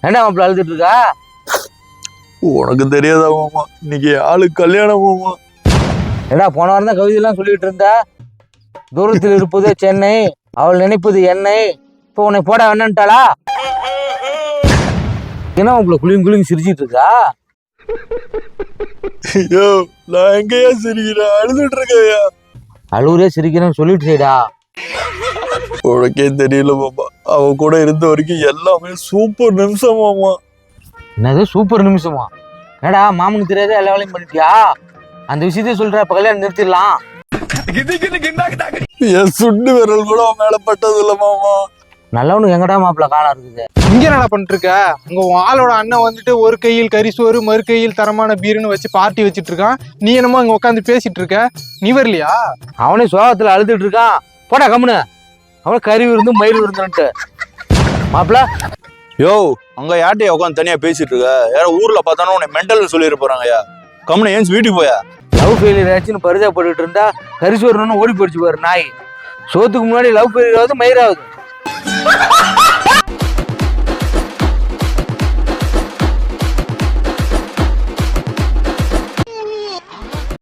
என்ன மாப்பிள்ள அழுதுட்டு இருக்கா? உனக்கு தெரியாதா மாமா, இன்னைக்கு ஆளுக்கு கல்யாணம் மாமா. ஏடா போன வாரம் தான் கவிதையெல்லாம் சொல்லிட்டு இருந்தா, தூரத்தில் இருப்பது சென்னை, அவள் நினைப்பது என்னை, இப்போ உன்னை போட வேணுன்ட்டாளா? என்ன மாப்பிள்ள குளியும் குளியும் சிரிச்சிட்டு இருக்கா? ஐயோ, நான் எங்கேயா சிரிக்கிறேன், அழுதுட்டு இருக்கேயா. அழுவுரே சிரிக்கிறேன்னு சொல்லிட்டு செய்டா. உனக்கே தெரியல மாமா, அவ கூட இருந்த வரைக்கும் எல்லாமே சூப்பர் நிமிஷம் மாமா. என்னது சூப்பர் நிமிஷமா? என்னடா மாமனுக்கு தெரியாத எல்லா வேலையும் பண்ணிட்டியா? அந்த விஷயத்தையும் சொல்ற, இப்ப கல்யாணம் நிறுத்திடலாம். என் சுண்டு விரல் கூட அவன் மேல பட்டது இல்ல மாமா. நல்லவனுக்கு எங்கடா மாப்பிள்ள காலம் இருக்குது? இங்க என்ன பண்ணிட்டு இருக்க? அங்க உன் ஆளோட அண்ணன் வந்துட்டு ஒரு கையில் கரிசோறு மறு கையில் தரமான பீருன்னு வச்சு பார்ட்டி வச்சிட்டு இருக்கான். நீ என்னமோ அங்க உட்காந்து பேசிட்டு இருக்க. நீ வரலையா? அவனே சோகத்துல அழுதுட்டு இருக்கான். போடா கம்முனு. அவன் கறி விருந்து மயில் விருந்துன்ட்டு மாப்பிள்ள. யோ, அங்க யார்ட்டையா உட்காந்து தனியா பேசிட்டு இருக்க? யாரும் ஊர்ல பார்த்தானோ உன்னை மென்டல் சொல்லிட்டு போறாங்கய்யா. கம்முனு ஏன் வீட்டுக்கு போயா? லவ் ஃபெயிலியர் ஆச்சுன்னு பரிதாபப்பட்டு இருந்தா கரிசோறுன்னு ஓடி போயிடுச்சு பாரு நாய். சோத்துக்கு முன்னாடி லவ் ஃபெயிலியர் ஆகுது, மயிராகுது.